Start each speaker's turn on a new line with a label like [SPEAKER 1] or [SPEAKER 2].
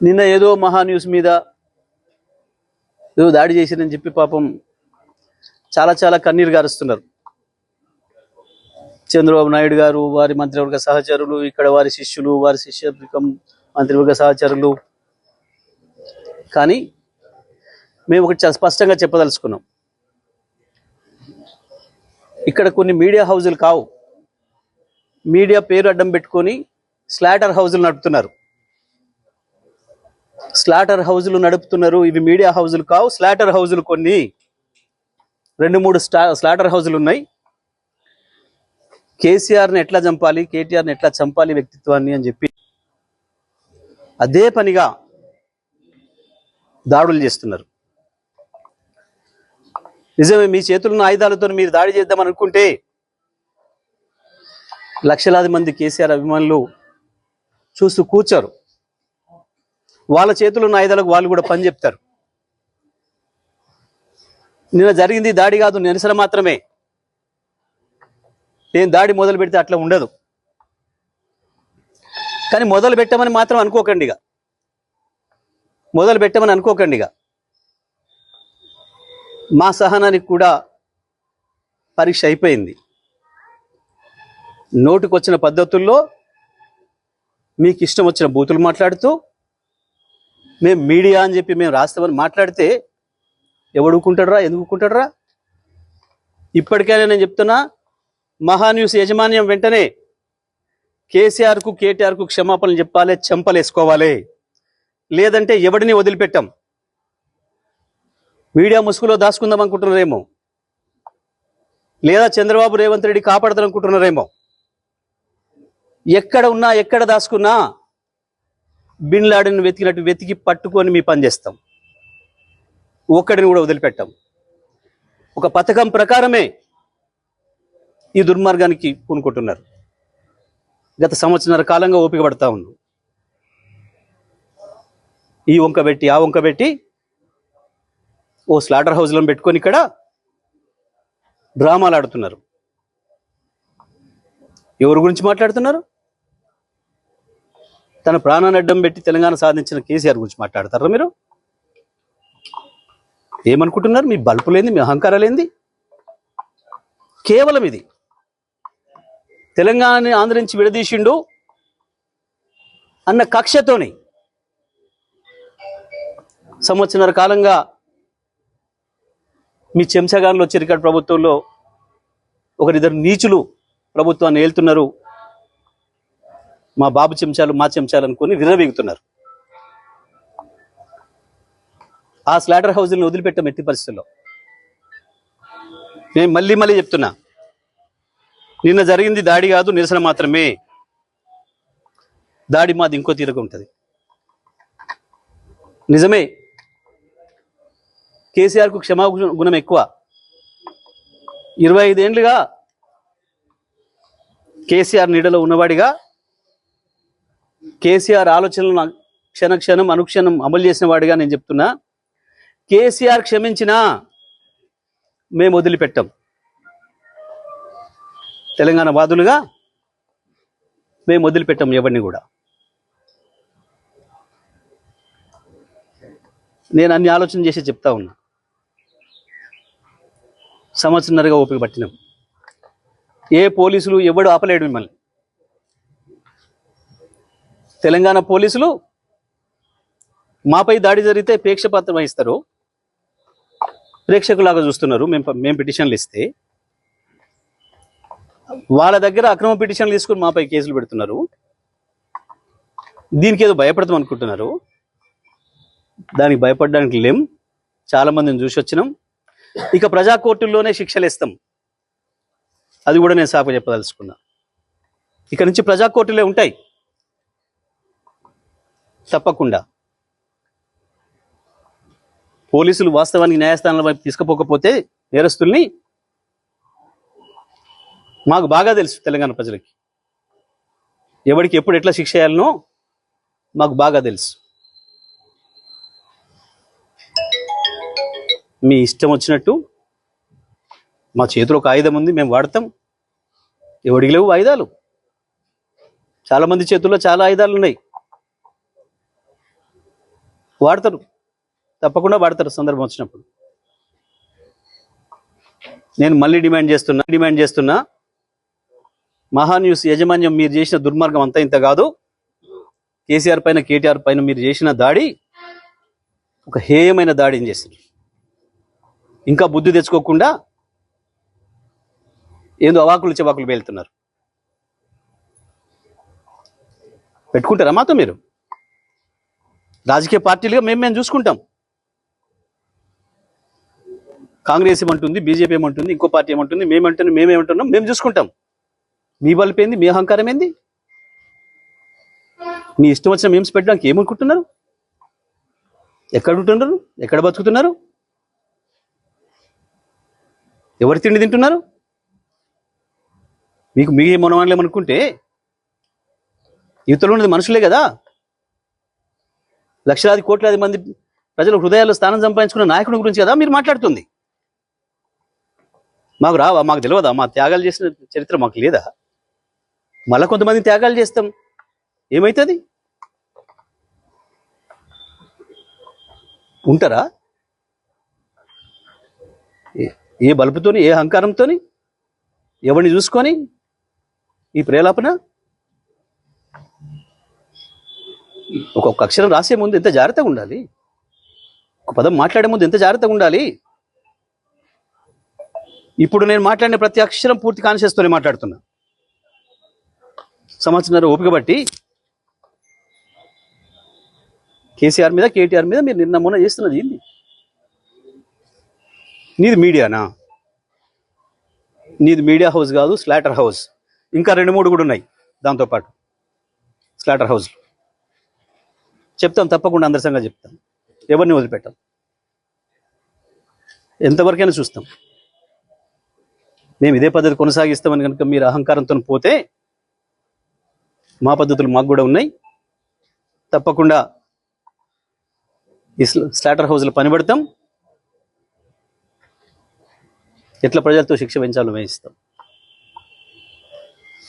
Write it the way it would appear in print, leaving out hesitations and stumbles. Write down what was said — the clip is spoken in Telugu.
[SPEAKER 1] నిన్న ఏదో మహా న్యూస్ మీద ఏదో దాడి చేసిరని చెప్పి పాపం చాలా చాలా కన్నీరు గారుస్తున్నారు. చంద్రబాబు నాయుడు గారు, వారి మంత్రివర్గ సహచరులు, ఇక్కడ వారి శిష్యులు, వారి శిష్యవర్గం మంత్రివర్గ సహచరులు. కానీ మేము ఒకటి చాలా స్పష్టంగా చెప్పదలుచుకున్నాం. ఇక్కడ కొన్ని మీడియా హౌజులు కావు, మీడియా పేరు అడ్డం పెట్టుకొని స్లాటర్ హౌజులు నడుపుతున్నారు. స్లాటర్ హౌజులు నడుపుతున్నారు. ఇవి మీడియా హౌజులు కావు, స్లాటర్ హౌజులు. కొన్ని 2-3 స్లాటర్ హౌజులు ఉన్నాయి. కేసీఆర్ని ఎట్లా చంపాలి, కేటీఆర్ని ఎట్లా చంపాలి వ్యక్తిత్వాన్ని అని చెప్పి అదే పనిగా దాడులు చేస్తున్నారు. నిజమే, మీ చేతుల్లో ఆయుధాలతో మీరు దాడి చేద్దామని అనుకుంటే లక్షలాది మంది కేసీఆర్ అభిమానులు చూస్తూ కూర్చోరు. వాళ్ళ చేతుల్లో ఉన్న ఆయుధాలకు వాళ్ళు కూడా పని చెప్తారు. నిన్న జరిగింది దాడి కాదు, నిరసన మాత్రమే. నేను దాడి మొదలు పెడితే అట్లా ఉండదు. కానీ మొదలు పెట్టమని మాత్రం అనుకోకండిగా, మొదలు పెట్టమని అనుకోకండిగా. మా సహనానికి కూడా పరీక్ష అయిపోయింది. నోటికొచ్చిన పద్ధతుల్లో మీకు ఇష్టం వచ్చిన బూతులు మాట్లాడుతూ మేము మీడియా అని చెప్పి మేము రాస్తామని మాట్లాడితే ఎవడు ఊరుకుంటాడురా, ఎందుకు ఊరుకుంటాడురా? ఇప్పటికైనా నేను చెప్తున్నా, మహాన్యూస్ యాజమాన్యం వెంటనే కేసీఆర్కు కేటీఆర్కు క్షమాపణలు చెప్పాలి, చెంపలేసుకోవాలి. లేదంటే ఎవడిని వదిలిపెట్టాం. మీడియా ముసుగులో దాచుకుందాం అనుకుంటున్నారేమో, లేదా చంద్రబాబు రేవంత్ రెడ్డి కాపాడతారనుకుంటున్నారేమో. ఎక్కడ ఉన్నా, ఎక్కడ దాచుకున్నా బిన్ లాడెన్ వెతికినట్టు వెతికి పట్టుకొని మీ పని చేస్తాం. ఒక్కడిని కూడా వదిలిపెట్టాం. ఒక పథకం ప్రకారమే ఈ దుర్మార్గానికి పూనుకుంటున్నారు. గత సంవత్సరాల కాలంగా ఓపిక పడతా ఉన్నాం. ఈ వంక పెట్టి ఆ వంక పెట్టి ఓ స్లాటర్ హౌస్లను పెట్టుకొని ఇక్కడ డ్రామాలు ఆడుతున్నారు. ఎవరి గురించి మాట్లాడుతున్నారు? తన ప్రాణాన్ని అడ్డం పెట్టి తెలంగాణ సాధించిన కేసీఆర్ గురించి మాట్లాడతారా మీరు? ఏమనుకుంటున్నారు? మీ బల్పు లేని, మీ అహంకారం లేనిది. కేవలం ఇది తెలంగాణని ఆంధ్ర నుంచి విడదీసిండు అన్న కక్షతోని సంవత్సరాల కాలంగా మీ చెంచగాన్లు వచ్చి రికార్డు ప్రభుత్వంలో ఒకరిద్దరు నీచులు ప్రభుత్వాన్ని ఏలుతున్నారు. మా బాబు చెంచాలు, మా చెంచాలు అనుకొని విర్రవీగుతున్నారు. ఆ స్లాటర్ హౌజులను వదిలిపెట్టాం ఎట్టి పరిస్థితుల్లో. నేను మళ్ళీ మళ్ళీ చెప్తున్నా, నిన్న జరిగింది దాడి కాదు, నిరసన మాత్రమే. దాడి మాది ఇంకో తీరుగా ఉంటుంది. నిజమే, కేసీఆర్కు క్షమాగుణం ఎక్కువ. 25 ఏళ్ళుగా కేసీఆర్ నీడలో ఉన్నవాడిగా, కేసీఆర్ ఆలోచనలను క్షణక్షణం అనుక్షణం అమలు చేసిన వాడిగా నేను చెప్తున్నా, కేసీఆర్ క్షమించినా మేము వదిలిపెట్టాం. తెలంగాణ వాదులుగా మేము వదిలిపెట్టాం ఎవరిని కూడా. నేను అన్ని ఆలోచన చేసి చెప్తా ఉన్నా. సంవత్సరంన్నరగా ఓపిక పట్టినాం. ఏ పోలీసులు ఎవడు ఆపలేడు మిమ్మల్ని. తెలంగాణ పోలీసులు మాపై దాడి జరిగితే ప్రేక్షపాత్రం వహిస్తారు, ప్రేక్షకులాగా చూస్తున్నారు. మేము పిటిషన్లు ఇస్తే వాళ్ళ దగ్గర అక్రమ పిటిషన్లు తీసుకుని మాపై కేసులు పెడుతున్నారు. దీనికి ఏదో భయపడతాం అనుకుంటున్నారు. దానికి భయపడడానికి లేం. చాలా మందిని చూసి వచ్చినాం. ఇక ప్రజా కోర్టుల్లోనే శిక్షలు ఇస్తాం. అది కూడా నేను సాకు చెప్పదలుచుకున్నా. ఇక నుంచి ప్రజా కోర్టులే ఉంటాయి తప్పకుండా. పోలీసులు వాస్తవానికి న్యాయస్థానాల వైపు తీసుకుపోకపోతే నేరస్తుల్ని మాకు బాగా తెలుసు. తెలంగాణ ప్రజలకి ఎవరికి ఎప్పుడు ఎట్లా శిక్ష చేయాలనో మాకు బాగా తెలుసు. మీ ఇష్టం వచ్చినట్టు, మా చేతిలో ఒక ఆయుధం ఉంది, మేము వాడతాం. ఎవడికి లేవు ఆయుధాలు? చాలామంది చేతుల్లో చాలా ఆయుధాలు ఉన్నాయి. వాడతారు, తప్పకుండా వాడతారు సందర్భం వచ్చినప్పుడు. నేను మళ్ళీ డిమాండ్ చేస్తున్నా మహాన్యూస్ యాజమాన్యం మీరు చేసిన దుర్మార్గం అంతా ఇంత కాదు. కేసీఆర్ పైన కేటీఆర్ పైన మీరు చేసిన దాడి ఒక హేయమైన దాడిని చేశారు. ఇంకా బుద్ధి తెచ్చుకోకుండా ఏందో అవాకులు చెవాకులు పేలుతున్నారు. పెట్టుకుంటారా మాతో మీరు? రాజకీయ పార్టీలుగా మేము చూసుకుంటాం. కాంగ్రెస్ ఏమంటుంది, బీజేపీ ఏమంటుంది, ఇంకో పార్టీ ఏమంటుంది, మేమేమంటున్నాం, మేము చూసుకుంటాం. మీ బల్పు ఏంది, మీ అహంకారం ఏంది? మీ ఇష్టం వచ్చిన మేమ్స్ పెట్టడానికి ఏమనుకుంటున్నారు? ఎక్కడ ఉంటున్నారు? ఎక్కడ బతుకుతున్నారు? ఎవరి తిండి తింటున్నారు? మీకు మీ మనవాళ్ళేమనుకుంటే యువతలో ఉన్నది మనుషులే కదా. లక్షలాది కోట్లాది మంది ప్రజల హృదయాల్లో స్థానం సంపాదించుకున్న నాయకుడి గురించి కదా మీరు మాట్లాడుతుంది. మాకు రావా? మాకు తెలియదా? మా త్యాగాలు చేసిన చరిత్ర మాకు లేదా? మళ్ళా కొంతమంది త్యాగాలు చేస్తాం, ఏమవుతుంది? ఉంటారా? ఏ బలుపుతోని, ఏ అహంకారంతోని, ఎవరిని చూసుకొని ఈ ప్రేలాపన? ఒక్కొక్క అక్షరం రాసే ముందు ఎంత జాగ్రత్తగా ఉండాలి, ఒక పదం మాట్లాడే ముందు ఎంత జాగ్రత్తగా ఉండాలి. ఇప్పుడు నేను మాట్లాడిన ప్రతి అక్షరం పూర్తి కాన్షియస్తోనే మాట్లాడుతున్నా. సంవత్సరం ఓపిక బట్టి కేసీఆర్ మీద, కేటీఆర్ మీద మీరు నిన్న మొన్న చేస్తున్నది ఏంది? నీది మీడియానా? నీది మీడియా హౌస్ కాదు, స్లాటర్ హౌస్. ఇంకా 2-3 కూడా ఉన్నాయి దాంతోపాటు స్లాటర్ హౌస్లు. చెప్తాం, తప్పకుండా అందరి సంగతి చెప్తాం. ఎవరిని వదిలిపెట్టాం, ఎంతవరకైనా చూస్తాం. మేము ఇదే పద్ధతి కొనసాగిస్తామని కనుక మీరు అహంకారంతో పోతే మా పద్ధతులు మాకు కూడా ఉన్నాయి. తప్పకుండా ఈ స్లాటర్ హౌస్లో పనిపడతాం. ఎట్లా ప్రజలతో శిక్ష పెంచాలో వేయిస్తాం.